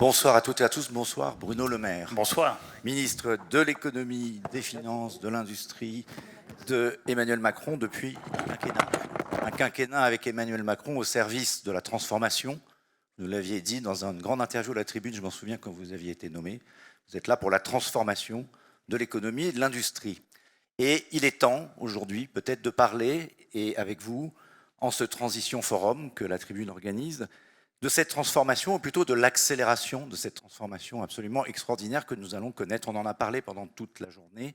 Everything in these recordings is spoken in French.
Bonsoir à toutes et à tous, bonsoir Bruno Le Maire. Bonsoir. Ministre de l'économie, des finances, de l'industrie, de Emmanuel Macron depuis un quinquennat. Un quinquennat avec Emmanuel Macron au service de la transformation. Vous l'aviez dit dans une grande interview à la Tribune, je m'en souviens quand vous aviez été nommé. Vous êtes là pour la transformation de l'économie et de l'industrie. Et il est temps aujourd'hui peut-être de parler, et avec vous, en ce Transition Forum que la Tribune organise, de cette transformation, ou plutôt de l'accélération de cette transformation absolument extraordinaire que nous allons connaître. On en a parlé pendant toute la journée,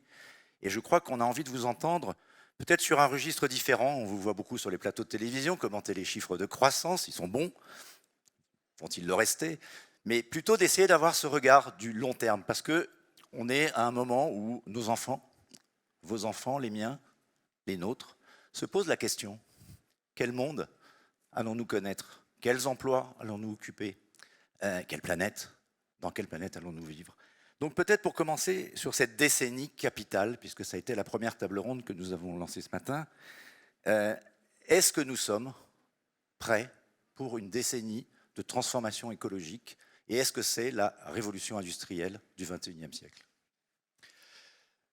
et je crois qu'on a envie de vous entendre peut-être sur un registre différent. On vous voit beaucoup sur les plateaux de télévision, commenter les chiffres de croissance, ils sont bons, vont-ils le rester? Mais plutôt d'essayer d'avoir ce regard du long terme, parce qu'on est à un moment où nos enfants, vos enfants, les miens, les nôtres, se posent la question, quel monde allons-nous connaître? Quels emplois allons-nous occuper? Quelle planète? Dans quelle planète allons-nous vivre? Donc peut-être pour commencer sur cette décennie capitale, puisque ça a été la première table ronde que nous avons lancée ce matin, est-ce que nous sommes prêts pour une décennie de transformation écologique? Et est-ce que c'est la révolution industrielle du XXIe siècle?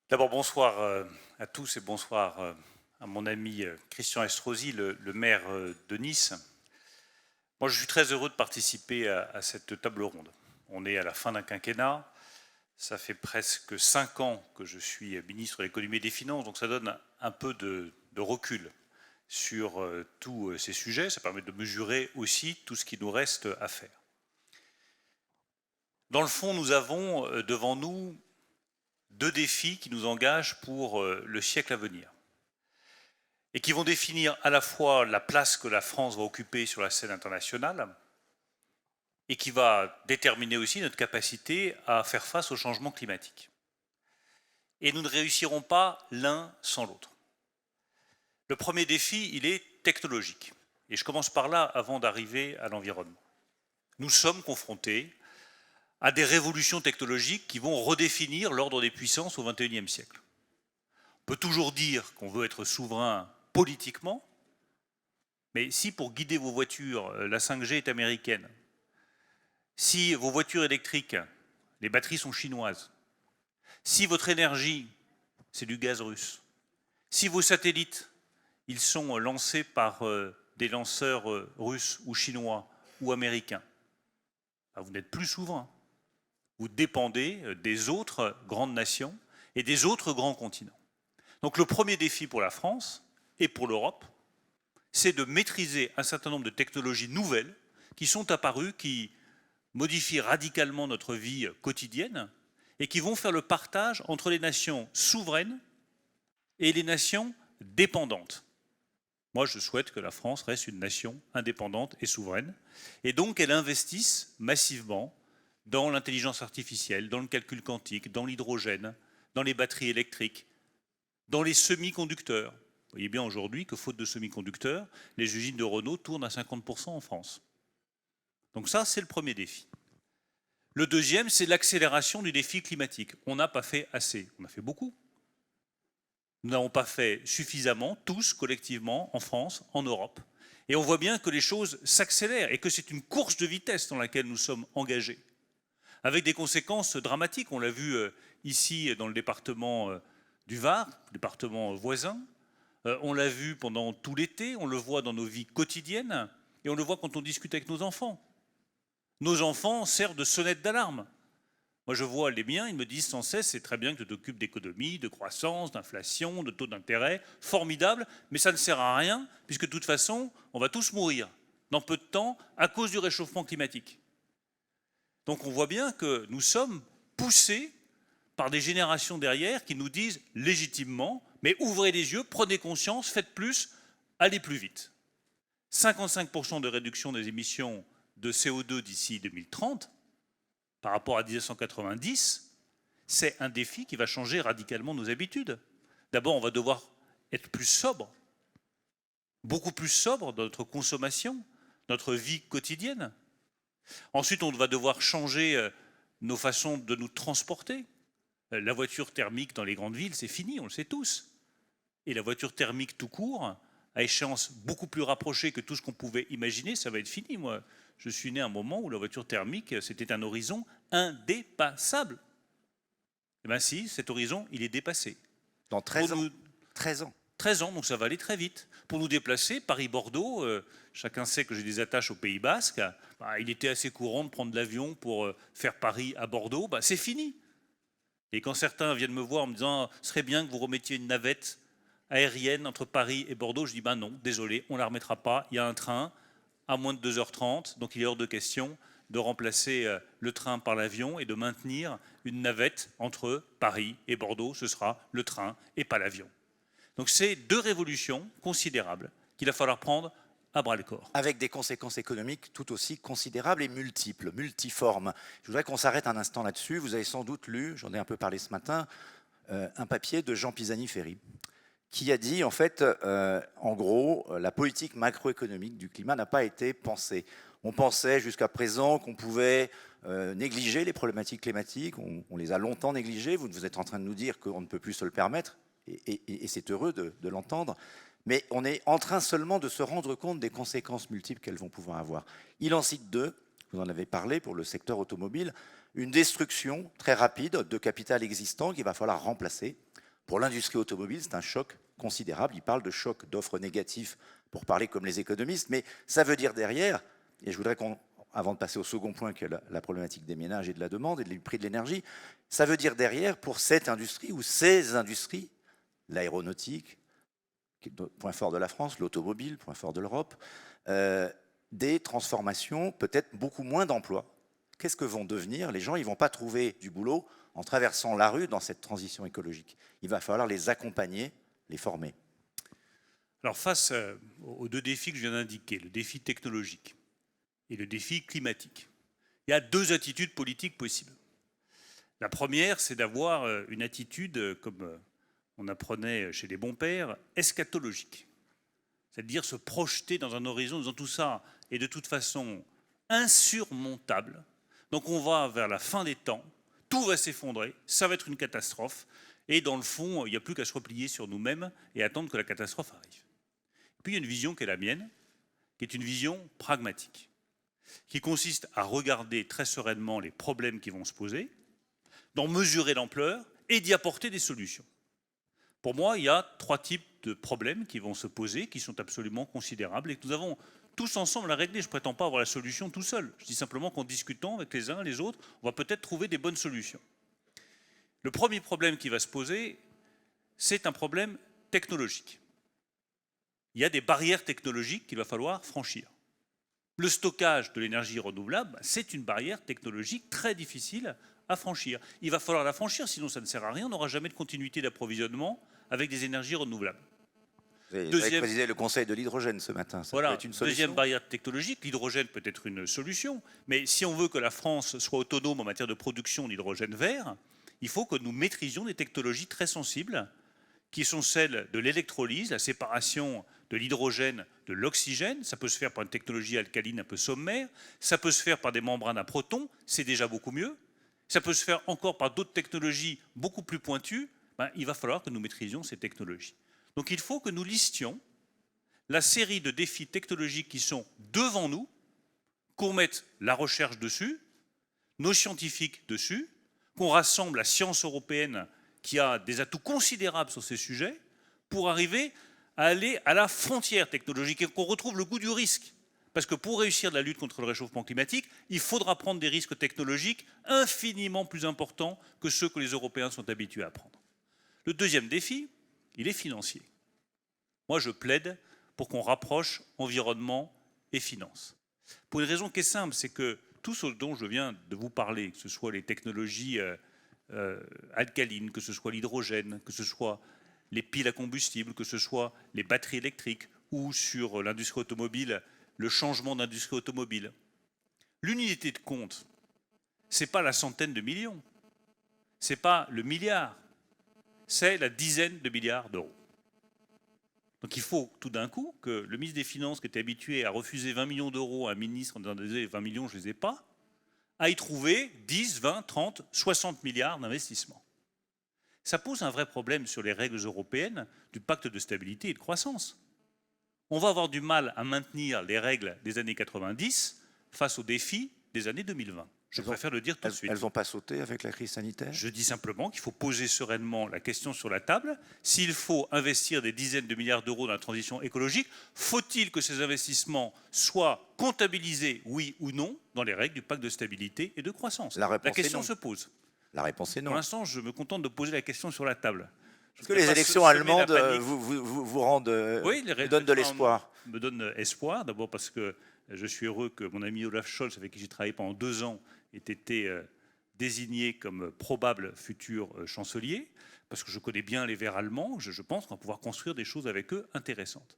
D'abord, bonsoir à tous et bonsoir à mon ami Christian Estrosi, le maire de Nice. Moi, je suis très heureux de participer à cette table ronde. On est à la fin d'un quinquennat. Ça fait presque 5 ans que je suis ministre de l'économie et des finances, donc ça donne un peu de recul sur tous ces sujets. Ça permet de mesurer aussi tout ce qui nous reste à faire. Dans le fond, nous avons devant nous 2 défis qui nous engagent pour le siècle à venir et qui vont définir à la fois la place que la France va occuper sur la scène internationale et qui va déterminer aussi notre capacité à faire face au changement climatique. Et nous ne réussirons pas l'un sans l'autre. Le premier défi, il est technologique. Et je commence par là avant d'arriver à l'environnement. Nous sommes confrontés à des révolutions technologiques qui vont redéfinir l'ordre des puissances au XXIe siècle. On peut toujours dire qu'on veut être souverain politiquement, mais si pour guider vos voitures, la 5G est américaine, si vos voitures électriques, les batteries sont chinoises, si votre énergie, c'est du gaz russe, si vos satellites, ils sont lancés par des lanceurs russes ou chinois ou américains, vous n'êtes plus souverain. Vous dépendez des autres grandes nations et des autres grands continents. Donc le premier défi pour la France et pour l'Europe, c'est de maîtriser un certain nombre de technologies nouvelles qui sont apparues, qui modifient radicalement notre vie quotidienne et qui vont faire le partage entre les nations souveraines et les nations dépendantes. Moi, je souhaite que la France reste une nation indépendante et souveraine, et donc elle investisse massivement dans l'intelligence artificielle, dans le calcul quantique, dans l'hydrogène, dans les batteries électriques, dans les semi-conducteurs. Vous voyez bien aujourd'hui que, faute de semi-conducteurs, les usines de Renault tournent à 50% en France. Donc ça, c'est le premier défi. Le deuxième, c'est l'accélération du défi climatique. On n'a pas fait assez, on a fait beaucoup. Nous n'avons pas fait suffisamment, tous, collectivement, en France, en Europe. Et on voit bien que les choses s'accélèrent et que c'est une course de vitesse dans laquelle nous sommes engagés, avec des conséquences dramatiques. On l'a vu ici dans le département du Var, département voisin. On l'a vu pendant tout l'été, on le voit dans nos vies quotidiennes et on le voit quand on discute avec nos enfants. Nos enfants servent de sonnette d'alarme. Moi, je vois les miens, ils me disent sans cesse, c'est très bien que tu t'occupes d'économie, de croissance, d'inflation, de taux d'intérêt, formidable, mais ça ne sert à rien, puisque de toute façon, on va tous mourir dans peu de temps à cause du réchauffement climatique. Donc on voit bien que nous sommes poussés par des générations derrière qui nous disent légitimement, mais ouvrez les yeux, prenez conscience, faites plus, allez plus vite. 55% de réduction des émissions de CO2 d'ici 2030, par rapport à 1990, c'est un défi qui va changer radicalement nos habitudes. D'abord, on va devoir être plus sobre, beaucoup plus sobre dans notre consommation, notre vie quotidienne. Ensuite, on va devoir changer nos façons de nous transporter. La voiture thermique dans les grandes villes, c'est fini, on le sait tous. Et la voiture thermique tout court, à échéance beaucoup plus rapprochée que tout ce qu'on pouvait imaginer, ça va être fini. Moi, je suis né à un moment où la voiture thermique, c'était un horizon indépassable. Eh bien si, cet horizon, il est dépassé. Dans 13 ans. 13 ans. 13 ans, donc ça va aller très vite. Pour nous déplacer, Paris-Bordeaux, chacun sait que j'ai des attaches au Pays Basque, bah, il était assez courant de prendre l'avion pour faire Paris à Bordeaux, bah, c'est fini. Et quand certains viennent me voir en me disant « ce serait bien que vous remettiez une navette aérienne entre Paris et Bordeaux », je dis bah « non, désolé, on ne la remettra pas, il y a un train à moins de 2h30, donc il est hors de question de remplacer le train par l'avion et de maintenir une navette entre Paris et Bordeaux, ce sera le train et pas l'avion. » Donc c'est deux révolutions considérables qu'il va falloir prendre à bras-le-corps. Avec des conséquences économiques tout aussi considérables et multiples, multiformes. Je voudrais qu'on s'arrête un instant là-dessus. Vous avez sans doute lu, j'en ai un peu parlé ce matin, un papier de Jean Pisani-Ferry, qui a dit, en fait, en gros, la politique macroéconomique du climat n'a pas été pensée. On pensait jusqu'à présent qu'on pouvait négliger les problématiques climatiques, on les a longtemps négligées, vous êtes en train de nous dire qu'on ne peut plus se le permettre, et c'est heureux de l'entendre, mais on est en train seulement de se rendre compte des conséquences multiples qu'elles vont pouvoir avoir. Il en cite deux, vous en avez parlé pour le secteur automobile, une destruction très rapide de capital existant qu'il va falloir remplacer. Pour l'industrie automobile, c'est un choc considérable, il parle de choc d'offres négatifs pour parler comme les économistes, mais ça veut dire derrière, et je voudrais avant de passer au second point, qui est la problématique des ménages et de la demande et du prix de l'énergie, ça veut dire derrière, pour cette industrie ou ces industries, l'aéronautique, point fort de la France, l'automobile, point fort de l'Europe, des transformations, peut-être beaucoup moins d'emplois. Qu'est-ce que vont devenir les gens? Ils ne vont pas trouver du boulot en traversant la rue dans cette transition écologique. Il va falloir les accompagner, les former. Alors face aux deux défis que je viens d'indiquer, le défi technologique et le défi climatique, il y a deux attitudes politiques possibles. La première, c'est d'avoir une attitude, comme on apprenait chez les bons pères, eschatologique. C'est-à-dire se projeter dans un horizon en disant tout ça est de toute façon insurmontable. Donc on va vers la fin des temps, tout va s'effondrer, ça va être une catastrophe. Et dans le fond, il n'y a plus qu'à se replier sur nous-mêmes et attendre que la catastrophe arrive. Et puis il y a une vision qui est la mienne, qui est une vision pragmatique, qui consiste à regarder très sereinement les problèmes qui vont se poser, d'en mesurer l'ampleur et d'y apporter des solutions. Pour moi, il y a trois types de problèmes qui vont se poser, qui sont absolument considérables et que nous avons tous ensemble à régler. Je ne prétends pas avoir la solution tout seul. Je dis simplement qu'en discutant avec les uns et les autres, on va peut-être trouver des bonnes solutions. Le premier problème qui va se poser, c'est un problème technologique. Il y a des barrières technologiques qu'il va falloir franchir. Le stockage de l'énergie renouvelable, c'est une barrière technologique très difficile à franchir. Il va falloir la franchir, sinon ça ne sert à rien. On n'aura jamais de continuité d'approvisionnement avec des énergies renouvelables. Vous avez présidé le conseil de l'hydrogène ce matin. Ça voilà, peut être une solution. Deuxième barrière technologique, l'hydrogène peut être une solution. Mais si on veut que la France soit autonome en matière de production d'hydrogène vert, il faut que nous maîtrisions des technologies très sensibles, qui sont celles de l'électrolyse, la séparation de l'hydrogène de l'oxygène. Ça peut se faire par une technologie alcaline un peu sommaire. Ça peut se faire par des membranes à protons. C'est déjà beaucoup mieux. Ça peut se faire encore par d'autres technologies beaucoup plus pointues. Il va falloir que nous maîtrisions ces technologies. Donc il faut que nous listions la série de défis technologiques qui sont devant nous, qu'on mette la recherche dessus, nos scientifiques dessus, qu'on rassemble la science européenne qui a des atouts considérables sur ces sujets pour arriver à aller à la frontière technologique et qu'on retrouve le goût du risque. Parce que pour réussir la lutte contre le réchauffement climatique, il faudra prendre des risques technologiques infiniment plus importants que ceux que les Européens sont habitués à prendre. Le deuxième défi, il est financier. Moi, je plaide pour qu'on rapproche environnement et finances. Pour une raison qui est simple, c'est que tout ce dont je viens de vous parler, que ce soit les technologies alcalines, que ce soit l'hydrogène, que ce soit les piles à combustible, que ce soit les batteries électriques ou sur l'industrie automobile, le changement d'industrie automobile. L'unité de compte, ce n'est pas la centaine de millions, ce n'est pas le milliard, c'est la dizaine de milliards d'euros. Donc il faut tout d'un coup que le ministre des Finances, qui était habitué à refuser 20 millions d'euros à un ministre en disant « désolé, 20 millions, je ne les ai pas », aille trouver 10, 20, 30, 60 milliards d'investissements. Ça pose un vrai problème sur les règles européennes du pacte de stabilité et de croissance. On va avoir du mal à maintenir les règles des années 90 face aux défis des années 2020. Je préfère le dire tout de suite. Elles n'ont pas sauté avec la crise sanitaire? Je dis simplement qu'il faut poser sereinement la question sur la table. S'il faut investir des dizaines de milliards d'euros dans la transition écologique, faut-il que ces investissements soient comptabilisés, oui ou non, dans les règles du pacte de stabilité et de croissance? La question se pose. La réponse est non. Pour l'instant, je me contente de poser la question sur la table. Est-ce que les élections allemandes vous rendent, oui, vous donnent de l'espoir? Me donnent espoir, d'abord parce que je suis heureux que mon ami Olaf Scholz, avec qui j'ai travaillé pendant 2 ans, ait été désigné comme probable futur chancelier, parce que je connais bien les Verts allemands, je pense qu'on va pouvoir construire des choses avec eux intéressantes.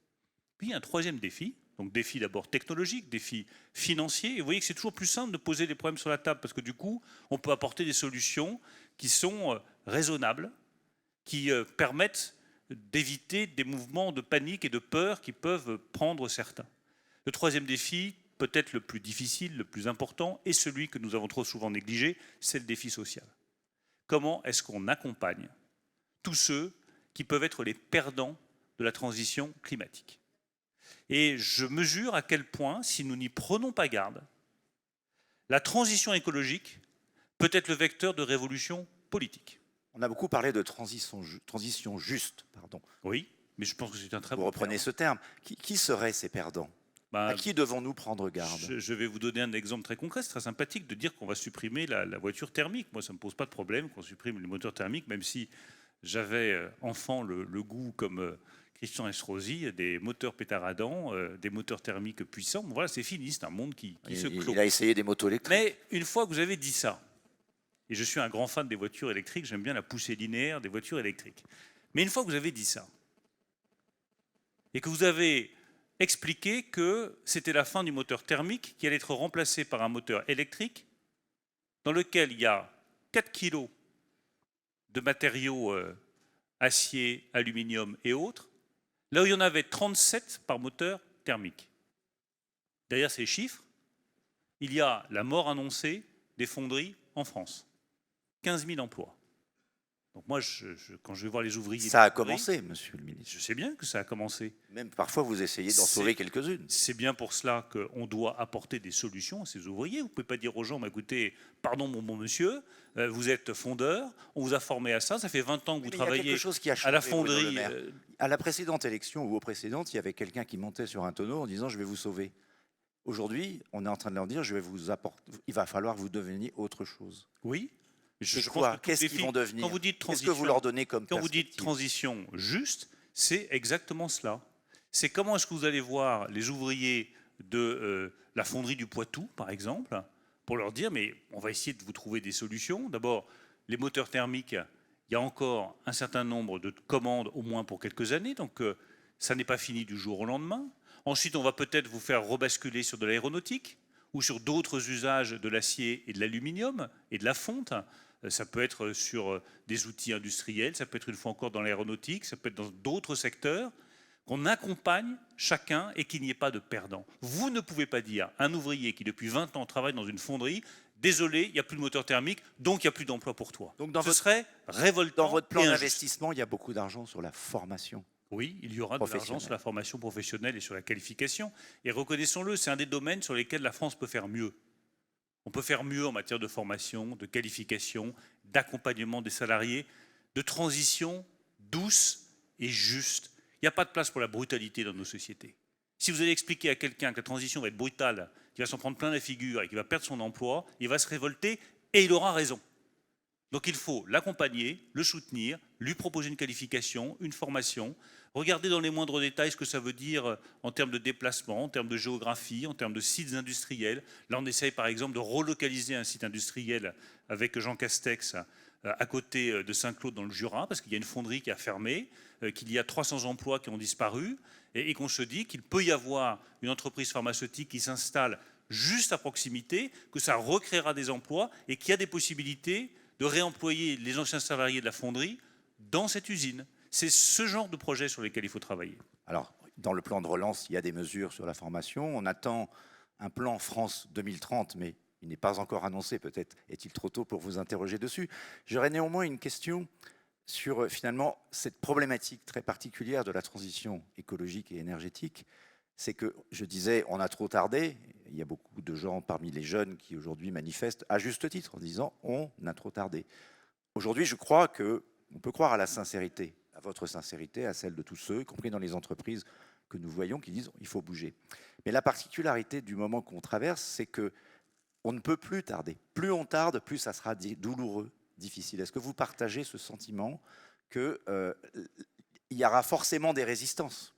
Puis il y a un troisième défi, donc défi d'abord technologique, défi financier, et vous voyez que c'est toujours plus simple de poser les problèmes sur la table, parce que du coup, on peut apporter des solutions qui sont raisonnables, qui permettent d'éviter des mouvements de panique et de peur qui peuvent prendre certains. Le troisième défi, peut-être le plus difficile, le plus important, et celui que nous avons trop souvent négligé, c'est le défi social. Comment est-ce qu'on accompagne tous ceux qui peuvent être les perdants de la transition climatique? Et je mesure à quel point, si nous n'y prenons pas garde, la transition écologique peut être le vecteur de révolution politique. On a beaucoup parlé de transition juste. Pardon. Oui, mais je pense que c'est un très bon terme. Vous reprenez ce terme. Qui seraient ces perdants? À qui devons-nous prendre garde? Je vais vous donner un exemple très concret. C'est très sympathique de dire qu'on va supprimer la voiture thermique. Moi, ça ne me pose pas de problème qu'on supprime les moteurs thermiques, même si j'avais enfant le goût, comme Christian Estrosi, des moteurs pétaradants, des moteurs thermiques puissants. Bon, voilà, c'est fini, c'est un monde qui se clôt. Il a essayé des motos électriques. Mais une fois que vous avez dit ça, et je suis un grand fan des voitures électriques, j'aime bien la poussée linéaire des voitures électriques. Mais une fois que vous avez dit ça, et que vous avez expliqué que c'était la fin du moteur thermique qui allait être remplacé par un moteur électrique dans lequel il y a 4 kg de matériaux acier, aluminium et autres, là où il y en avait 37 par moteur thermique. Derrière ces chiffres, il y a la mort annoncée des fonderies en France. 15 000 emplois. Donc moi, quand je vais voir les ouvriers... Ça a commencé, monsieur le ministre. Je sais bien que ça a commencé. Même parfois, vous essayez d'en sauver quelques-unes. C'est bien pour cela qu'on doit apporter des solutions à ces ouvriers. Vous ne pouvez pas dire aux gens, bah, écoutez, pardon mon bon monsieur, vous êtes fondeur, on vous a formé à ça, ça fait 20 ans que vous travaillez à la fonderie. À la précédente élection ou aux précédentes, il y avait quelqu'un qui montait sur un tonneau en disant « je vais vous sauver ». Aujourd'hui, on est en train de leur dire « il va falloir que vous deveniez autre chose ». Oui. Qu'est-ce qu'ils vont devenir? Qu'est-ce que vous leur donnez comme perspective? Quand vous dites transition juste, c'est exactement cela. C'est comment est-ce que vous allez voir les ouvriers de la fonderie du Poitou, par exemple, pour leur dire, mais on va essayer de vous trouver des solutions. D'abord, les moteurs thermiques, il y a encore un certain nombre de commandes, au moins pour quelques années, donc ça n'est pas fini du jour au lendemain. Ensuite, on va peut-être vous faire rebasculer sur de l'aéronautique ou sur d'autres usages de l'acier et de l'aluminium et de la fonte. Ça peut être sur des outils industriels, ça peut être une fois encore dans l'aéronautique, ça peut être dans d'autres secteurs, qu'on accompagne chacun et qu'il n'y ait pas de perdant. Vous ne pouvez pas dire à un ouvrier qui depuis 20 ans travaille dans une fonderie, désolé, il n'y a plus de moteur thermique, donc il n'y a plus d'emploi pour toi. Donc ce serait révoltant. Dans votre plan d'investissement, il y a beaucoup d'argent sur la formation. Oui, il y aura de l'argent sur la formation professionnelle et sur la qualification. Et reconnaissons-le, c'est un des domaines sur lesquels la France peut faire mieux. On peut faire mieux en matière de formation, de qualification, d'accompagnement des salariés, de transition douce et juste. Il n'y a pas de place pour la brutalité dans nos sociétés. Si vous allez expliquer à quelqu'un que la transition va être brutale, qu'il va s'en prendre plein la figure et qu'il va perdre son emploi, il va se révolter et il aura raison. Donc il faut l'accompagner, le soutenir, lui proposer une qualification, une formation, regarder dans les moindres détails ce que ça veut dire en termes de déplacement, en termes de géographie, en termes de sites industriels. Là, on essaye par exemple de relocaliser un site industriel avec Jean Castex à côté de Saint-Claude dans le Jura, parce qu'il y a une fonderie qui a fermé, qu'il y a 300 emplois qui ont disparu, et qu'on se dit qu'il peut y avoir une entreprise pharmaceutique qui s'installe juste à proximité, que ça recréera des emplois et qu'il y a des possibilités de réemployer les anciens salariés de la fonderie dans cette usine. C'est ce genre de projet sur lesquels il faut travailler. Alors, dans le plan de relance, il y a des mesures sur la formation. On attend un plan France 2030, mais il n'est pas encore annoncé. Peut-être est-il trop tôt pour vous interroger dessus. J'aurais néanmoins une question sur, finalement, cette problématique très particulière de la transition écologique et énergétique. c'est que, je disais, on a trop tardé. Il y a beaucoup de gens parmi les jeunes qui aujourd'hui manifestent à juste titre en disant on a trop tardé. Aujourd'hui, je crois qu'on peut croire à la sincérité, à votre sincérité, à celle de tous ceux, y compris dans les entreprises que nous voyons, qui disent il faut bouger. Mais la particularité du moment qu'on traverse, c'est que on ne peut plus tarder. Plus on tarde, plus ça sera douloureux, difficile. Est-ce que vous partagez ce sentiment qu'il y aura forcément des résistances?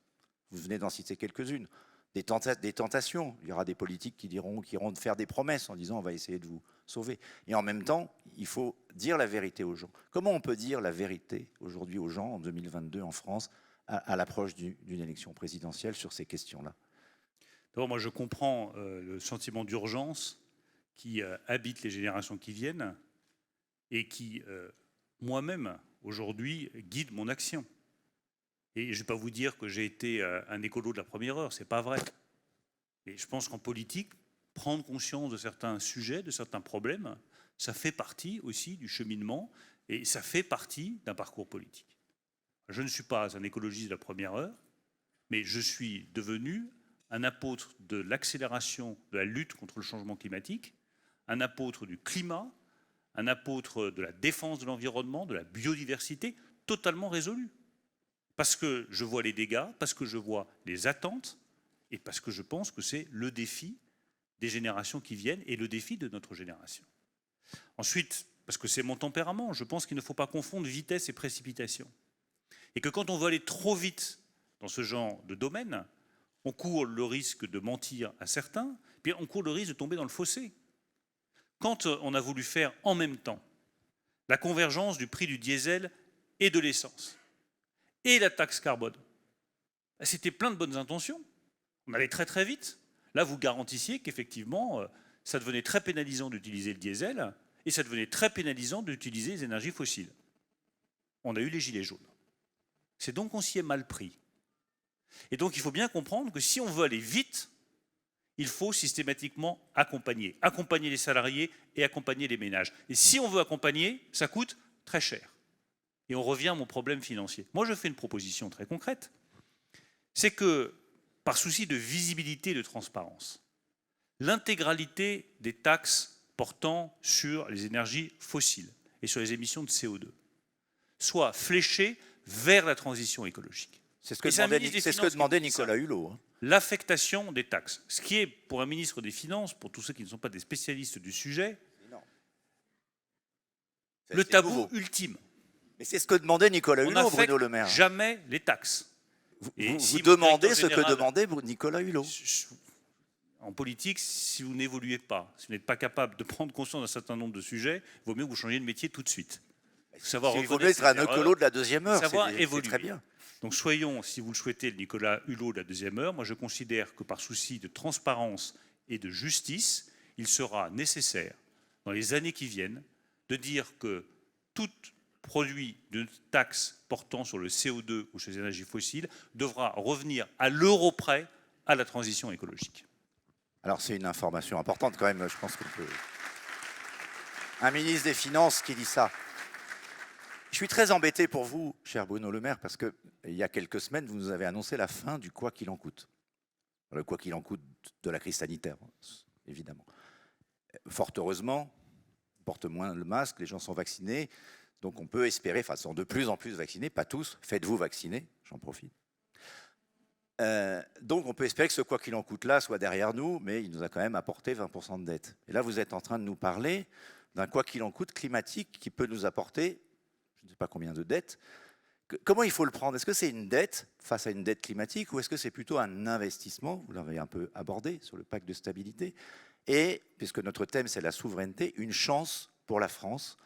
Vous venez d'en citer quelques-unes. Des tentations. Il y aura des politiques qui iront faire des promesses en disant on va essayer de vous sauver. Et en même temps, il faut dire la vérité aux gens. Comment on peut dire la vérité aujourd'hui aux gens en 2022 en France à l'approche d'une élection présidentielle sur ces questions-là? D'abord, moi, je comprends le sentiment d'urgence qui habite les générations qui viennent et qui, moi-même, aujourd'hui, guide mon action. Et je ne vais pas vous dire que j'ai été un écolo de la première heure, ce n'est pas vrai. Et je pense qu'en politique, prendre conscience de certains sujets, de certains problèmes, ça fait partie aussi du cheminement et ça fait partie d'un parcours politique. Je ne suis pas un écologiste de la première heure, mais je suis devenu un apôtre de l'accélération de la lutte contre le changement climatique, un apôtre du climat, un apôtre de la défense de l'environnement, de la biodiversité, totalement résolu. Parce que je vois les dégâts, parce que je vois les attentes, et parce que je pense que c'est le défi des générations qui viennent et le défi de notre génération. Ensuite, parce que c'est mon tempérament, je pense qu'il ne faut pas confondre vitesse et précipitation. Et que quand on veut aller trop vite dans ce genre de domaine, on court le risque de mentir à certains, puis on court le risque de tomber dans le fossé. Quand on a voulu faire en même temps la convergence du prix du diesel et de l'essence, et la taxe carbone, c'était plein de bonnes intentions. On allait très très vite. Là, vous garantissiez qu'effectivement, ça devenait très pénalisant d'utiliser le diesel et ça devenait très pénalisant d'utiliser les énergies fossiles. On a eu les gilets jaunes. C'est donc qu'on s'y est mal pris. Et donc, il faut bien comprendre que si on veut aller vite, il faut systématiquement accompagner. Accompagner les salariés et accompagner les ménages. Et si on veut accompagner, ça coûte très cher. Et on revient à mon problème financier. Moi, je fais une proposition très concrète. C'est que, par souci de visibilité et de transparence, l'intégralité des taxes portant sur les énergies fossiles et sur les émissions de CO2 soit fléchée vers la transition écologique. C'est ce que demandait Nicolas Hulot. Hein. L'affectation des taxes. Ce qui est, pour un ministre des Finances, pour tous ceux qui ne sont pas des spécialistes du sujet, le tabou ultime. Mais c'est ce que demandait Nicolas Hulot, Bruno Le Maire. Jamais les taxes. Vous demandez ce que demandait Nicolas Hulot. En politique, si vous n'évoluez pas, si vous n'êtes pas capable de prendre conscience d'un certain nombre de sujets, il vaut mieux que vous changiez de métier tout de suite. Il vaut mieux être un écolo de la deuxième heure, c'est très bien. Donc soyons, si vous le souhaitez, le Nicolas Hulot de la deuxième heure. Moi, je considère que par souci de transparence et de justice, il sera nécessaire, dans les années qui viennent, de dire que tout produit de taxe portant sur le CO2 ou sur les énergies fossiles devra revenir à l'euro près à la transition écologique. Alors c'est une information importante quand même, je pense qu'on peut... Un ministre des Finances qui dit ça. Je suis très embêté pour vous, cher Bruno Le Maire, parce qu'il y a quelques semaines, vous nous avez annoncé la fin du quoi qu'il en coûte. Le quoi qu'il en coûte de la crise sanitaire, évidemment. Fort heureusement, on porte moins le masque, les gens sont vaccinés, donc on peut espérer, enfin, sont de plus en plus vaccinés, pas tous, faites-vous vacciner, j'en profite. Donc on peut espérer que ce quoi qu'il en coûte là soit derrière nous, mais il nous a quand même apporté 20% de dette. Et là, vous êtes en train de nous parler d'un quoi qu'il en coûte climatique qui peut nous apporter, je ne sais pas combien de dettes. Comment il faut le prendre? Est-ce que c'est une dette face à une dette climatique ou est-ce que c'est plutôt un investissement? Vous l'avez un peu abordé sur le pacte de stabilité. Et, puisque notre thème c'est la souveraineté, une chance pour la France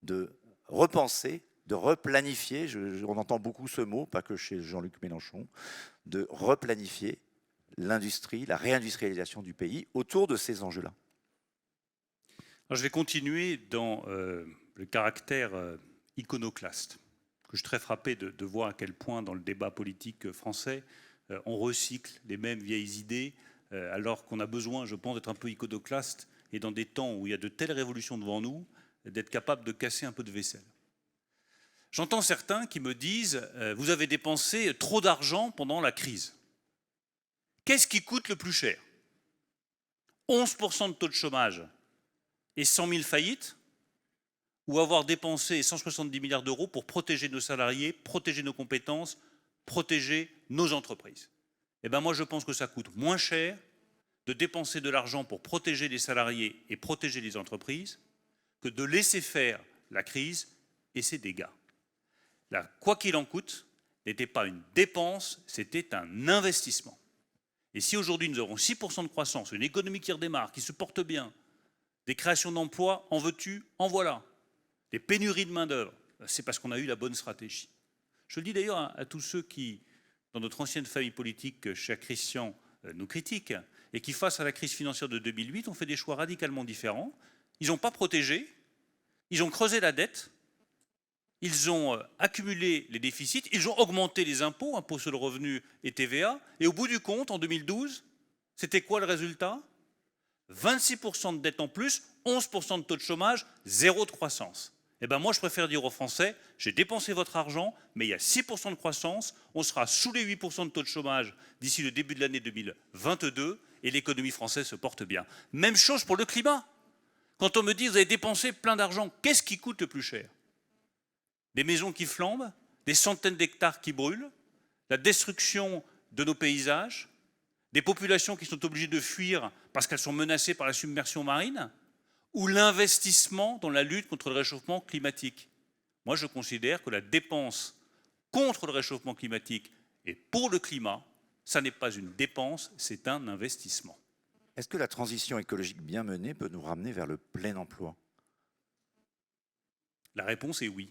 de repenser, de replanifier, on entend beaucoup ce mot, pas que chez Jean-Luc Mélenchon, de replanifier l'industrie, la réindustrialisation du pays autour de ces enjeux-là. Je vais continuer dans le caractère iconoclaste, que je suis très frappé de voir à quel point dans le débat politique français, on recycle les mêmes vieilles idées, alors qu'on a besoin, je pense, d'être un peu iconoclaste, et dans des temps où il y a de telles révolutions devant nous, d'être capable de casser un peu de vaisselle. J'entends certains qui me disent « vous avez dépensé trop d'argent pendant la crise ». Qu'est-ce qui coûte le plus cher? 11% de taux de chômage et 100 000 faillites, ou avoir dépensé 170 milliards d'euros pour protéger nos salariés, protéger nos compétences, protéger nos entreprises? Eh bien moi je pense que ça coûte moins cher de dépenser de l'argent pour protéger les salariés et protéger les entreprises que de laisser faire la crise et ses dégâts. Là, quoi qu'il en coûte, n'était pas une dépense, c'était un investissement. Et si aujourd'hui nous avons 6% de croissance, une économie qui redémarre, qui se porte bien, des créations d'emplois, en veux-tu, en voilà, des pénuries de main-d'œuvre, c'est parce qu'on a eu la bonne stratégie. Je le dis d'ailleurs à tous ceux qui, dans notre ancienne famille politique, cher Christian, nous critiquent, et qui, face à la crise financière de 2008, ont fait des choix radicalement différents. Ils n'ont pas protégé, ils ont creusé la dette, ils ont accumulé les déficits, ils ont augmenté les impôts, impôts sur le revenu et TVA, et au bout du compte, en 2012, c'était quoi le résultat? 26% de dette en plus, 11% de taux de chômage, zéro de croissance. Eh bien moi je préfère dire aux Français, j'ai dépensé votre argent, mais il y a 6% de croissance, on sera sous les 8% de taux de chômage d'ici le début de l'année 2022, et l'économie française se porte bien. Même chose pour le climat. Quand on me dit, vous avez dépensé plein d'argent, qu'est-ce qui coûte le plus cher? Des maisons qui flambent, des centaines d'hectares qui brûlent, la destruction de nos paysages, des populations qui sont obligées de fuir parce qu'elles sont menacées par la submersion marine, ou l'investissement dans la lutte contre le réchauffement climatique. Moi, je considère que la dépense contre le réchauffement climatique et pour le climat, ça n'est pas une dépense, c'est un investissement. Est-ce que la transition écologique bien menée peut nous ramener vers le plein emploi? La réponse est oui.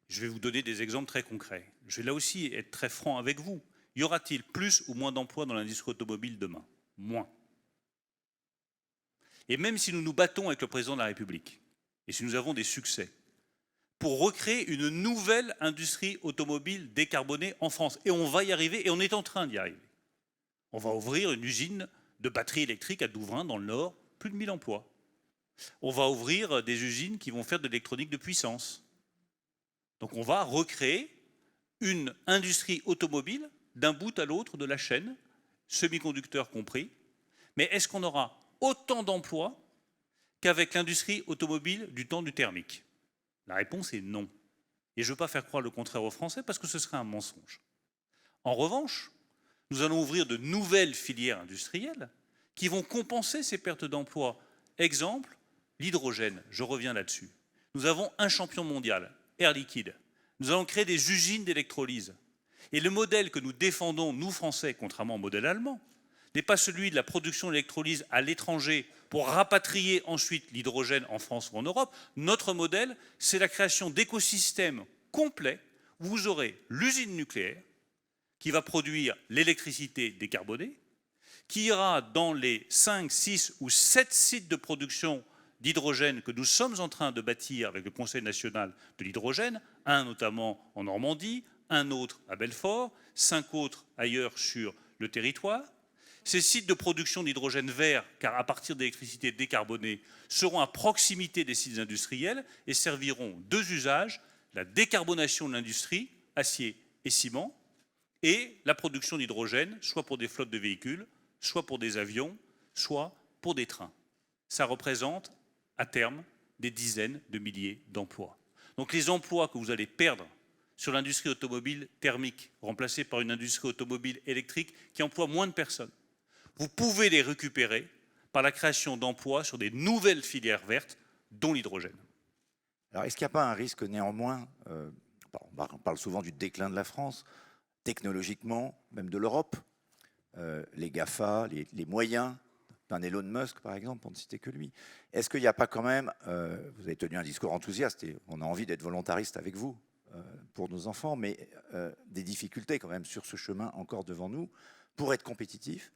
Je vais vous donner des exemples très concrets. Je vais là aussi être très franc avec vous. Y aura-t-il plus ou moins d'emplois dans l'industrie automobile demain? Moins. Et même si nous nous battons avec le président de la République, et si nous avons des succès, pour recréer une nouvelle industrie automobile décarbonée en France, et on va y arriver, et on est en train d'y arriver. On va ouvrir une usine de batteries électriques à Douvrin, dans le Nord, plus de 1000 emplois. On va ouvrir des usines qui vont faire de l'électronique de puissance. Donc on va recréer une industrie automobile d'un bout à l'autre de la chaîne, semi-conducteurs compris. Mais est-ce qu'on aura autant d'emplois qu'avec l'industrie automobile du temps du thermique? La réponse est non. Et je ne veux pas faire croire le contraire aux Français parce que ce serait un mensonge. En revanche, nous allons ouvrir de nouvelles filières industrielles qui vont compenser ces pertes d'emplois. Exemple, l'hydrogène, je reviens là-dessus. Nous avons un champion mondial, Air Liquide. Nous allons créer des usines d'électrolyse. Et le modèle que nous défendons, nous Français, contrairement au modèle allemand, n'est pas celui de la production d'électrolyse à l'étranger pour rapatrier ensuite l'hydrogène en France ou en Europe. Notre modèle, c'est la création d'écosystèmes complets où vous aurez l'usine nucléaire qui va produire l'électricité décarbonée, qui ira dans les 5, 6 ou 7 sites de production d'hydrogène que nous sommes en train de bâtir avec le Conseil national de l'hydrogène, un notamment en Normandie, un autre à Belfort, 5 autres ailleurs sur le territoire. Ces sites de production d'hydrogène vert, car à partir d'électricité décarbonée, seront à proximité des sites industriels et serviront deux usages, la décarbonation de l'industrie, acier et ciment, et la production d'hydrogène, soit pour des flottes de véhicules, soit pour des avions, soit pour des trains. Ça représente, à terme, des dizaines de milliers d'emplois. Donc les emplois que vous allez perdre sur l'industrie automobile thermique, remplacée par une industrie automobile électrique qui emploie moins de personnes, vous pouvez les récupérer par la création d'emplois sur des nouvelles filières vertes, dont l'hydrogène. Alors, est-ce qu'il n'y a pas un risque néanmoins, on parle souvent du déclin de la France, technologiquement, même de l'Europe, les GAFA, les moyens d'un Elon Musk, par exemple, pour ne citer que lui. Est-ce qu'il n'y a pas quand même, vous avez tenu un discours enthousiaste et on a envie d'être volontariste avec vous pour nos enfants, mais des difficultés quand même sur ce chemin encore devant nous pour être compétitifs,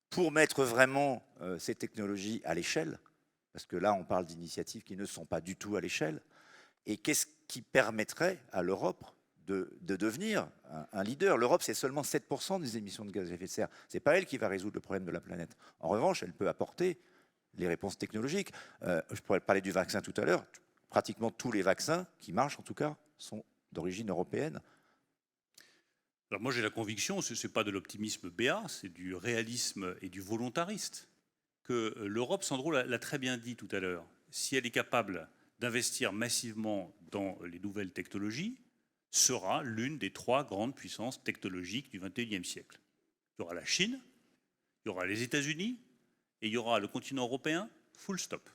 pour mettre vraiment ces technologies à l'échelle, parce que là on parle d'initiatives qui ne sont pas du tout à l'échelle, et qu'est-ce qui permettrait à l'Europe de devenir un leader? L'Europe, c'est seulement 7% des émissions de gaz à effet de serre. Ce n'est pas elle qui va résoudre le problème de la planète. En revanche, elle peut apporter les réponses technologiques. Je pourrais parler du vaccin tout à l'heure. Pratiquement tous les vaccins qui marchent, en tout cas, sont d'origine européenne. Alors moi j'ai la conviction, ce n'est pas de l'optimisme béat, c'est du réalisme et du volontariste, que l'Europe, Sandro l'a très bien dit tout à l'heure, si elle est capable d'investir massivement dans les nouvelles technologies, sera l'une des 3 grandes puissances technologiques du XXIe siècle. Il y aura la Chine, il y aura les États-Unis et il y aura le continent européen, full stop.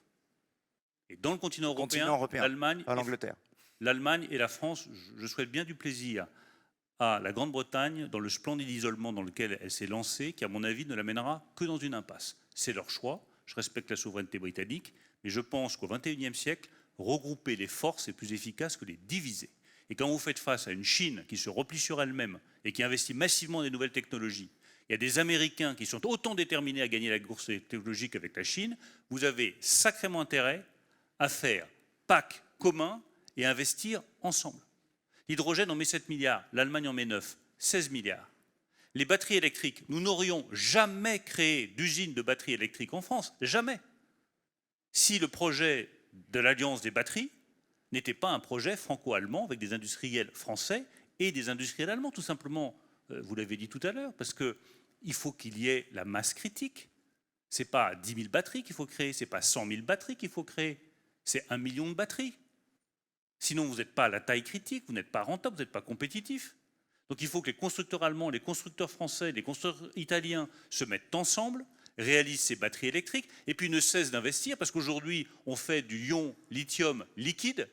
Et dans le continent européen, l'Allemagne, pas l'Angleterre. L'Allemagne et la France, je souhaite bien du plaisir à la Grande-Bretagne dans le splendide isolement dans lequel elle s'est lancée, qui à mon avis ne l'amènera que dans une impasse. C'est leur choix, je respecte la souveraineté britannique, mais je pense qu'au XXIe siècle, regrouper les forces est plus efficace que les diviser. Et quand vous faites face à une Chine qui se replie sur elle-même et qui investit massivement dans des nouvelles technologies, il y a des Américains qui sont autant déterminés à gagner la course technologique avec la Chine, vous avez sacrément intérêt à faire pacte commun et à investir ensemble. L'hydrogène, on met 7 milliards, l'Allemagne en met 9, 16 milliards. Les batteries électriques, nous n'aurions jamais créé d'usine de batteries électriques en France, jamais, si le projet de l'Alliance des batteries n'était pas un projet franco-allemand avec des industriels français et des industriels allemands, tout simplement. Vous l'avez dit tout à l'heure, parce qu'il faut qu'il y ait la masse critique. Ce n'est pas 10 000 batteries qu'il faut créer, ce n'est pas 100 000 batteries qu'il faut créer, c'est 1 million de batteries. Sinon, vous n'êtes pas à la taille critique, vous n'êtes pas rentable, vous n'êtes pas compétitif. Donc il faut que les constructeurs allemands, les constructeurs français, les constructeurs italiens se mettent ensemble, réalisent ces batteries électriques, et puis ne cessent d'investir, parce qu'aujourd'hui, on fait du ion lithium liquide,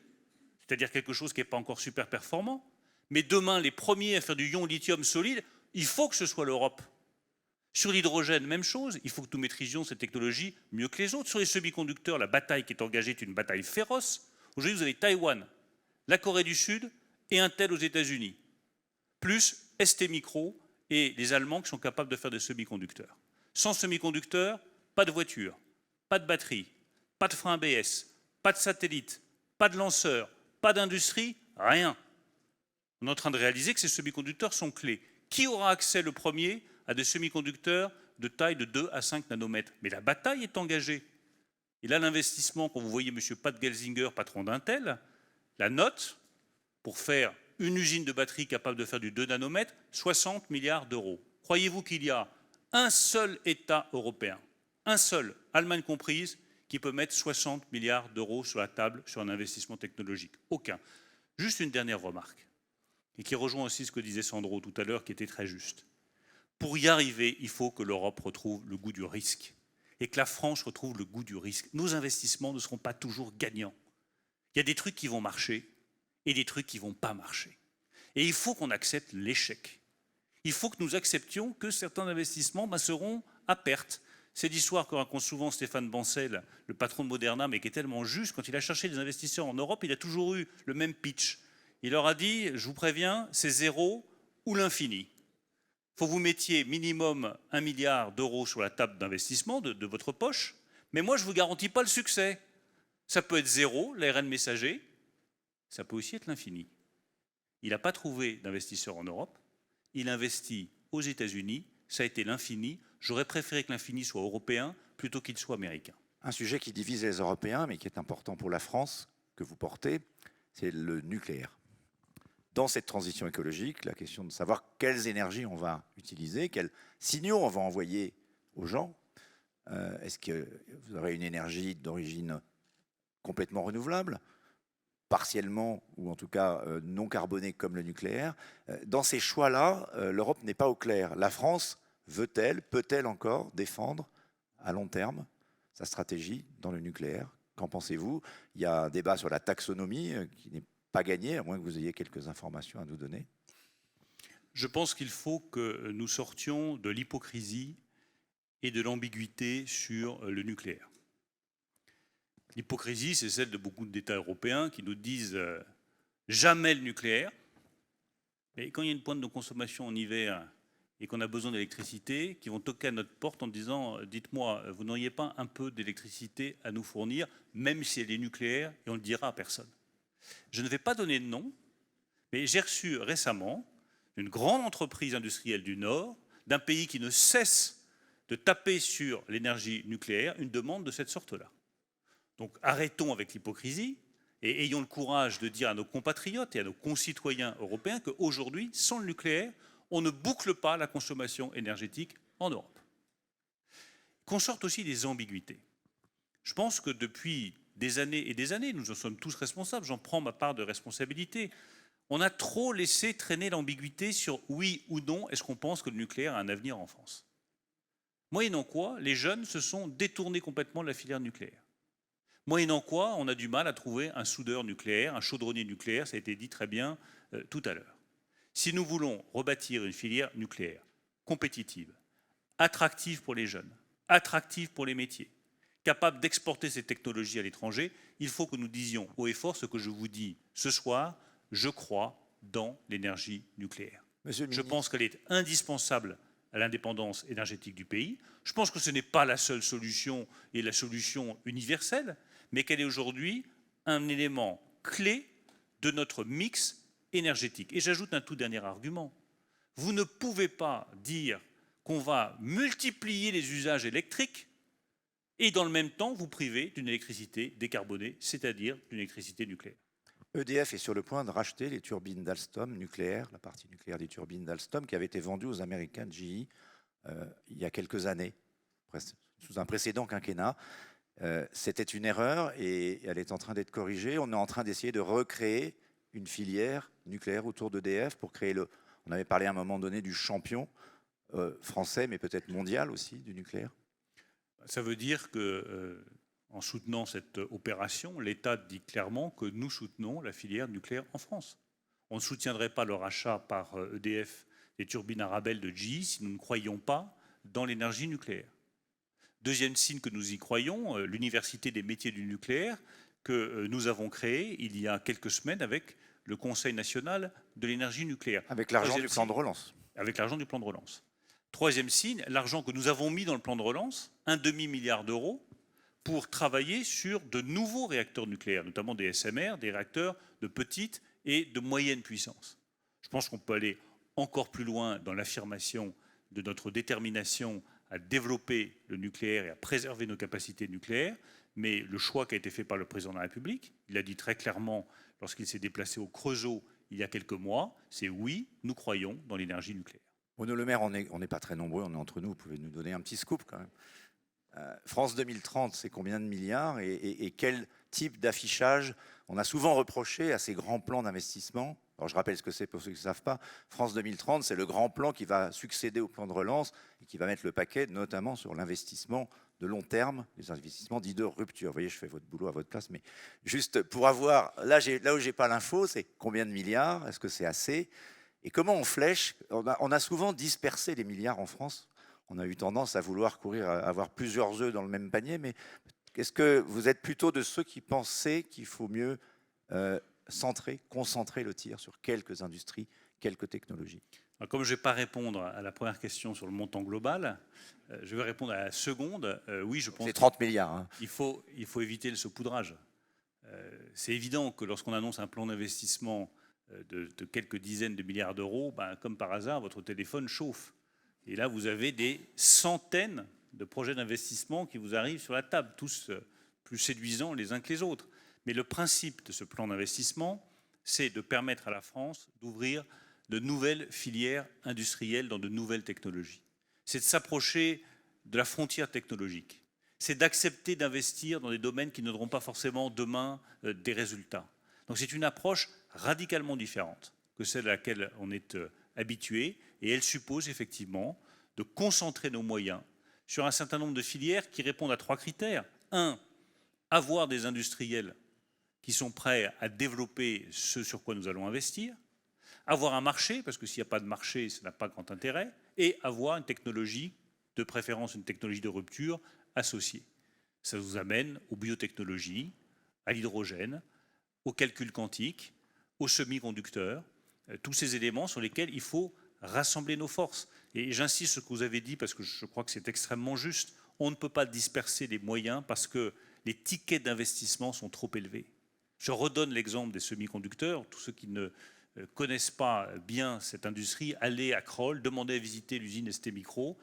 c'est-à-dire quelque chose qui n'est pas encore super performant, mais demain, les premiers à faire du ion lithium solide, il faut que ce soit l'Europe. Sur l'hydrogène, même chose, il faut que nous maîtrisions cette technologie mieux que les autres. Sur les semi-conducteurs, la bataille qui est engagée est une bataille féroce. Aujourd'hui, vous avez Taïwan, la Corée du Sud et Intel aux États-Unis, plus ST Micro et les Allemands qui sont capables de faire des semi-conducteurs. Sans semi-conducteurs, pas de voiture, pas de batterie, pas de frein ABS, pas de satellite, pas de lanceur, pas d'industrie, rien. On est en train de réaliser que ces semi-conducteurs sont clés. Qui aura accès le premier à des semi-conducteurs de taille de 2 à 5 nanomètres? Mais la bataille est engagée. Et là, l'investissement, quand vous voyez M. Pat Gelsinger, patron d'Intel, la note pour faire une usine de batterie capable de faire du 2 nanomètres, 60 milliards d'euros. Croyez-vous qu'il y a un seul État européen, un seul, Allemagne comprise, qui peut mettre 60 milliards d'euros sur la table sur un investissement technologique? Aucun. Juste une dernière remarque, et qui rejoint aussi ce que disait Sandro tout à l'heure, qui était très juste. Pour y arriver, il faut que l'Europe retrouve le goût du risque, et que la France retrouve le goût du risque. Nos investissements ne seront pas toujours gagnants. Il y a des trucs qui vont marcher, et des trucs qui ne vont pas marcher. Et il faut qu'on accepte l'échec. Il faut que nous acceptions que certains investissements seront à perte. C'est l'histoire que raconte souvent Stéphane Bancel, le patron de Moderna, mais qui est tellement juste. Quand il a cherché des investisseurs en Europe, il a toujours eu le même pitch. Il leur a dit, je vous préviens, c'est zéro ou l'infini. Il faut que vous mettiez minimum 1 milliard d'euros sur la table d'investissement de votre poche, mais moi, je ne vous garantis pas le succès. Ça peut être zéro, l'ARN messager, ça peut aussi être l'infini. Il n'a pas trouvé d'investisseurs en Europe, il investit aux États-Unis, ça a été l'infini. J'aurais préféré que l'infini soit européen plutôt qu'il soit américain. Un sujet qui divise les Européens, mais qui est important pour la France, que vous portez, c'est le nucléaire. Dans cette transition écologique, la question de savoir quelles énergies on va utiliser, quels signaux on va envoyer aux gens. Est-ce que vous aurez une énergie d'origine complètement renouvelable, partiellement, ou en tout cas non carbonée comme le nucléaire? Dans ces choix-là, l'Europe n'est pas au clair. La France veut-elle, peut-elle encore défendre à long terme sa stratégie dans le nucléaire? Qu'en pensez-vous? Il y a un débat sur la taxonomie qui n'est pas gagné, à moins que vous ayez quelques informations à nous donner. Je pense qu'il faut que nous sortions de l'hypocrisie et de l'ambiguïté sur le nucléaire. L'hypocrisie, c'est celle de beaucoup d'États européens qui nous disent jamais le nucléaire. Et quand il y a une pointe de consommation en hiver et qu'on a besoin d'électricité, qui vont toquer à notre porte en disant « Dites-moi, vous n'auriez pas un peu d'électricité à nous fournir, même si elle est nucléaire ?» et on ne le dira à personne. Je ne vais pas donner de nom, mais j'ai reçu récemment une grande entreprise industrielle du Nord, d'un pays qui ne cesse de taper sur l'énergie nucléaire, une demande de cette sorte-là. Donc arrêtons avec l'hypocrisie et ayons le courage de dire à nos compatriotes et à nos concitoyens européens qu'aujourd'hui, sans le nucléaire, on ne boucle pas la consommation énergétique en Europe. Qu'on sorte aussi des ambiguïtés. Je pense que depuis des années et des années, nous en sommes tous responsables, j'en prends ma part de responsabilité, on a trop laissé traîner l'ambiguïté sur oui ou non, est-ce qu'on pense que le nucléaire a un avenir en France? Moyennant quoi, les jeunes se sont détournés complètement de la filière nucléaire. Moyennant quoi, on a du mal à trouver un soudeur nucléaire, un chaudronnier nucléaire, ça a été dit très bien tout à l'heure. Si nous voulons rebâtir une filière nucléaire compétitive, attractive pour les jeunes, attractive pour les métiers, capable d'exporter ces technologies à l'étranger, il faut que nous disions haut et fort ce que je vous dis ce soir, je crois dans l'énergie nucléaire. Je pense qu'elle est indispensable à l'indépendance énergétique du pays. Je pense que ce n'est pas la seule solution et la solution universelle, mais qu'elle est aujourd'hui un élément clé de notre mix énergétique. Et j'ajoute un tout dernier argument. Vous ne pouvez pas dire qu'on va multiplier les usages électriques et dans le même temps vous priver d'une électricité décarbonée, c'est-à-dire d'une électricité nucléaire. EDF est sur le point de racheter les turbines d'Alstom nucléaires, la partie nucléaire des turbines d'Alstom, qui avait été vendue aux Américains de GE il y a quelques années, sous un précédent quinquennat. C'était une erreur et elle est en train d'être corrigée. On est en train d'essayer de recréer une filière nucléaire autour d'EDF pour créer le... On avait parlé à un moment donné du champion français, mais peut-être mondial aussi, du nucléaire. Ça veut dire que... en soutenant cette opération, l'État dit clairement que nous soutenons la filière nucléaire en France. On ne soutiendrait pas le rachat par EDF des turbines Arabelle de GE si nous ne croyions pas dans l'énergie nucléaire. Deuxième signe que nous y croyons, l'Université des métiers du nucléaire que nous avons créée il y a quelques semaines avec le Conseil national de l'énergie nucléaire. Avec l'argent du plan de relance. Avec l'argent du plan de relance. Troisième signe, l'argent que nous avons mis dans le plan de relance, 1,5 milliard d'euros, pour travailler sur de nouveaux réacteurs nucléaires, notamment des SMR, des réacteurs de petite et de moyenne puissance. Je pense qu'on peut aller encore plus loin dans l'affirmation de notre détermination à développer le nucléaire et à préserver nos capacités nucléaires, mais le choix qui a été fait par le président de la République, il l'a dit très clairement lorsqu'il s'est déplacé au Creusot il y a quelques mois, c'est oui, nous croyons dans l'énergie nucléaire. Bruno Le Maire, on n'est pas très nombreux, on est entre nous, vous pouvez nous donner un petit scoop quand même. France 2030, c'est combien de milliards et quel type d'affichage? On a souvent reproché à ces grands plans d'investissement. Alors je rappelle ce que c'est pour ceux qui ne savent pas. France 2030, c'est le grand plan qui va succéder au plan de relance et qui va mettre le paquet notamment sur l'investissement de long terme, les investissements dits de rupture. Vous voyez, je fais votre boulot à votre place, mais juste pour avoir... Là où je n'ai pas l'info, c'est combien de milliards? Est-ce que c'est assez? Et comment on flèche? On a souvent dispersé les milliards en France. On a eu tendance à vouloir courir, à avoir plusieurs œufs dans le même panier, mais est-ce que vous êtes plutôt de ceux qui pensaient qu'il faut mieux concentrer le tir sur quelques industries, quelques technologies? Alors, comme je ne vais pas répondre à la première question sur le montant global, je vais répondre à la seconde. Oui, je pense. C'est 30 milliards. Hein. Il faut éviter le saupoudrage. C'est évident que lorsqu'on annonce un plan d'investissement de quelques dizaines de milliards d'euros, ben, comme par hasard, votre téléphone chauffe. Et là, vous avez des centaines de projets d'investissement qui vous arrivent sur la table, tous plus séduisants les uns que les autres. Mais le principe de ce plan d'investissement, c'est de permettre à la France d'ouvrir de nouvelles filières industrielles dans de nouvelles technologies. C'est de s'approcher de la frontière technologique. C'est d'accepter d'investir dans des domaines qui ne donneront pas forcément demain des résultats. Donc c'est une approche radicalement différente que celle à laquelle on est habitué, et elle suppose effectivement de concentrer nos moyens sur un certain nombre de filières qui répondent à 3 critères. 1, avoir des industriels qui sont prêts à développer ce sur quoi nous allons investir, avoir un marché, parce que s'il n'y a pas de marché, ça n'a pas grand intérêt, et avoir une technologie, de préférence une technologie de rupture, associée. Ça vous amène aux biotechnologies, à l'hydrogène, au calcul quantique, aux semi-conducteurs, tous ces éléments sur lesquels il faut rassembler nos forces. Et j'insiste sur ce que vous avez dit, parce que je crois que c'est extrêmement juste. On ne peut pas disperser les moyens parce que les tickets d'investissement sont trop élevés. Je redonne l'exemple des semi-conducteurs. Tous ceux qui ne connaissent pas bien cette industrie, allez à Crolles, demandez à visiter l'usine STMicro.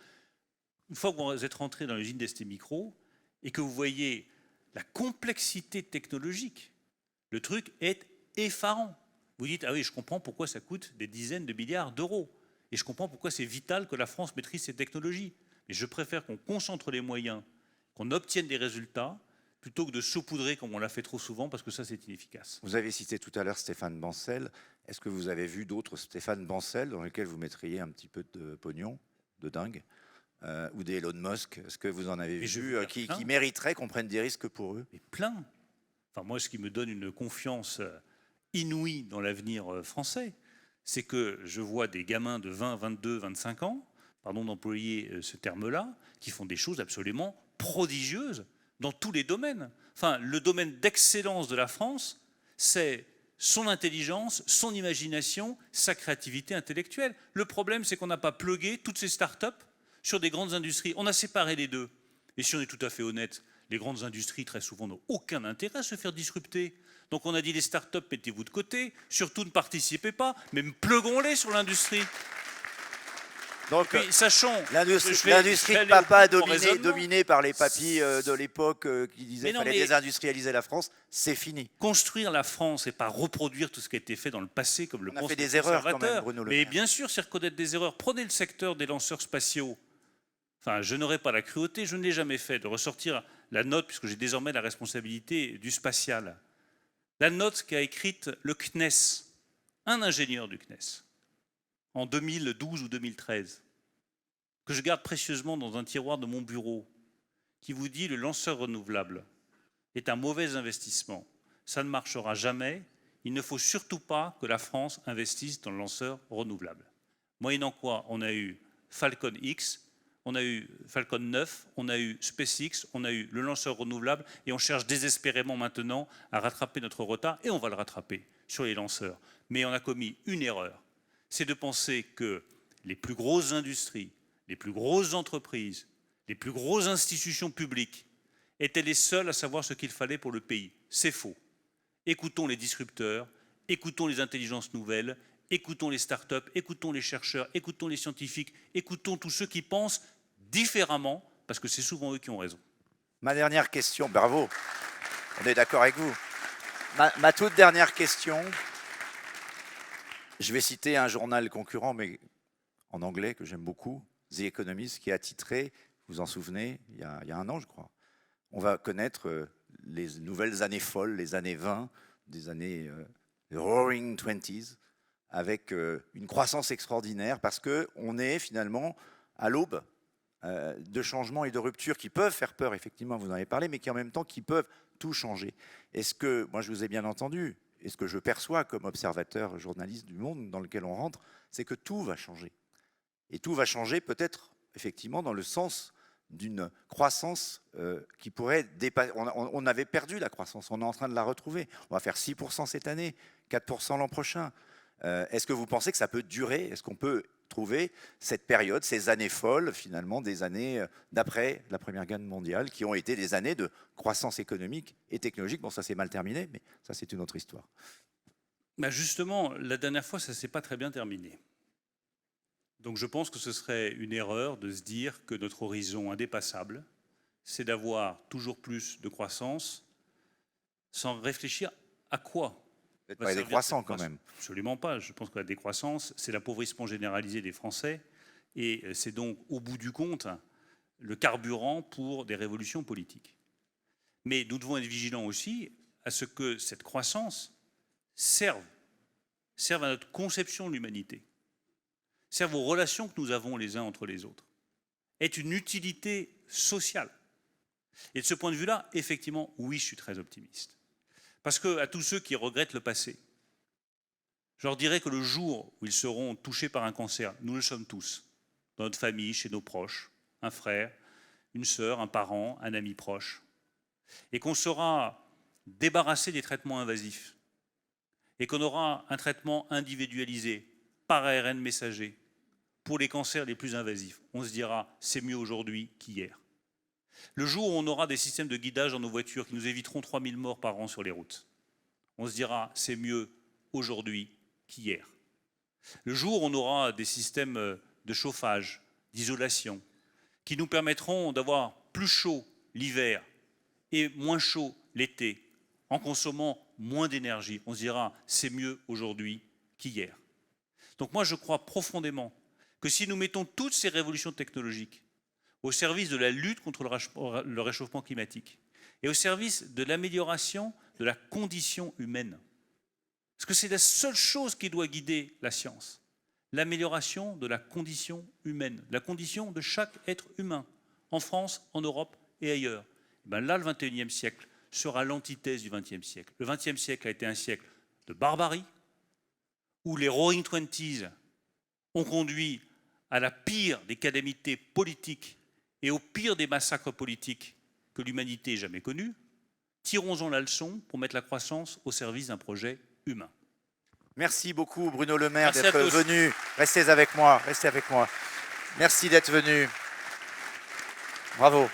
Une fois que vous êtes rentré dans l'usine d'STMicro et que vous voyez la complexité technologique, le truc est effarant. Vous dites, ah oui, je comprends pourquoi ça coûte des dizaines de milliards d'euros. et je comprends pourquoi c'est vital que la France maîtrise ces technologies. Mais je préfère qu'on concentre les moyens, qu'on obtienne des résultats, plutôt que de saupoudrer comme on l'a fait trop souvent, parce que ça, c'est inefficace. Vous avez cité tout à l'heure Stéphane Bancel. Est-ce que vous avez vu d'autres Stéphane Bancel dans lesquels vous mettriez un petit peu de pognon, de dingue, ou des Elon Musk? Est-ce que vous en avez vu qui mériteraient qu'on prenne des risques pour eux? Mais plein. Enfin, moi, ce qui me donne une confiance inouïe dans l'avenir français, c'est que je vois des gamins de 20, 22, 25 ans, pardon d'employer ce terme-là, qui font des choses absolument prodigieuses dans tous les domaines. Enfin, le domaine d'excellence de la France, c'est son intelligence, son imagination, sa créativité intellectuelle. Le problème, c'est qu'on n'a pas plugué toutes ces start-up sur des grandes industries. On a séparé les deux. Et si on est tout à fait honnête, les grandes industries, très souvent, n'ont aucun intérêt à se faire disrupter. Donc on a dit les start-up, mettez-vous de côté, surtout ne participez pas, mais pluguons-les sur l'industrie. Donc, puis, sachant l'industrie de papa dominée par les papis de l'époque qui disaient qu'il fallait désindustrialiser la France, c'est fini. Construire la France et pas reproduire tout ce qui a été fait dans le passé, comme le pensent les conservateurs. On a fait des erreurs quand même, Bruno Le Maire. Mais bien sûr, c'est reconnaître des erreurs. Prenez le secteur des lanceurs spatiaux. Enfin, je n'aurais pas la cruauté, je ne l'ai jamais fait, de ressortir la note, puisque j'ai désormais la responsabilité du spatial. La note qu'a écrite le CNES, un ingénieur du CNES, en 2012 ou 2013, que je garde précieusement dans un tiroir de mon bureau, qui vous dit le lanceur renouvelable est un mauvais investissement. Ça ne marchera jamais. Il ne faut surtout pas que la France investisse dans le lanceur renouvelable. Moyennant quoi, on a eu Falcon X, on a eu Falcon 9, on a eu SpaceX, on a eu le lanceur renouvelable, et on cherche désespérément maintenant à rattraper notre retard, et on va le rattraper sur les lanceurs. Mais on a commis une erreur, c'est de penser que les plus grosses industries, les plus grosses entreprises, les plus grosses institutions publiques étaient les seules à savoir ce qu'il fallait pour le pays. C'est faux. Écoutons les disrupteurs, écoutons les intelligences nouvelles, écoutons les start-up, écoutons les chercheurs, écoutons les scientifiques, écoutons tous ceux qui pensent différemment, parce que c'est souvent eux qui ont raison. Ma dernière question, bravo, on est d'accord avec vous. Ma toute dernière question, je vais citer un journal concurrent, mais en anglais, que j'aime beaucoup, The Economist, qui a titré, vous vous en souvenez, il y a un an, je crois, on va connaître les nouvelles années folles, les années 20, des années Roaring Twenties, avec une croissance extraordinaire, parce qu'on est finalement à l'aube de changements et de ruptures qui peuvent faire peur, effectivement, vous en avez parlé, mais qui en même temps qui peuvent tout changer. Est-ce que, moi je vous ai bien entendu, et ce que je perçois comme observateur journaliste du monde dans lequel on rentre, c'est que tout va changer. Et tout va changer peut-être, effectivement, dans le sens d'une croissance qui pourrait dépasser. On avait perdu la croissance, on est en train de la retrouver. On va faire 6% cette année, 4% l'an prochain. Est-ce que vous pensez que ça peut durer? Est-ce qu'on peut trouver cette période, ces années folles, finalement, des années d'après la Première Guerre mondiale, qui ont été des années de croissance économique et technologique? Bon, ça s'est mal terminé, mais ça, c'est une autre histoire. Bah justement, la dernière fois, ça ne s'est pas très bien terminé. Donc je pense que ce serait une erreur de se dire que notre horizon indépassable, c'est d'avoir toujours plus de croissance sans réfléchir à quoi. Peut-être pas décroissant quand même. Absolument pas. Je pense que la décroissance, c'est l'appauvrissement généralisé des Français, et c'est donc, au bout du compte, le carburant pour des révolutions politiques. Mais nous devons être vigilants aussi à ce que cette croissance serve à notre conception de l'humanité, serve aux relations que nous avons les uns entre les autres, est une utilité sociale. Et de ce point de vue-là, effectivement, oui, je suis très optimiste. Parce qu'à tous ceux qui regrettent le passé, je leur dirais que le jour où ils seront touchés par un cancer, nous le sommes tous, dans notre famille, chez nos proches, un frère, une sœur, un parent, un ami proche, et qu'on sera débarrassé des traitements invasifs, et qu'on aura un traitement individualisé par ARN messager pour les cancers les plus invasifs, on se dira c'est mieux aujourd'hui qu'hier. Le jour où on aura des systèmes de guidage dans nos voitures qui nous éviteront 3000 morts par an sur les routes, on se dira c'est mieux aujourd'hui qu'hier. Le jour où on aura des systèmes de chauffage, d'isolation, qui nous permettront d'avoir plus chaud l'hiver et moins chaud l'été, en consommant moins d'énergie, on se dira c'est mieux aujourd'hui qu'hier. Donc moi je crois profondément que si nous mettons toutes ces révolutions technologiques au service de la lutte contre le réchauffement climatique et au service de l'amélioration de la condition humaine, parce que c'est la seule chose qui doit guider la science, l'amélioration de la condition humaine, la condition de chaque être humain, en France, en Europe et ailleurs. Et bien là, le XXIe siècle sera l'antithèse du XXe siècle. Le XXe siècle a été un siècle de barbarie, où les Roaring Twenties ont conduit à la pire des calamités politiques et au pire des massacres politiques que l'humanité ait jamais connus. Tirons-en la leçon pour mettre la croissance au service d'un projet humain. Merci beaucoup Bruno Le Maire Merci d'être à tous. venu. Restez avec moi, restez avec moi. Merci d'être venu. Bravo.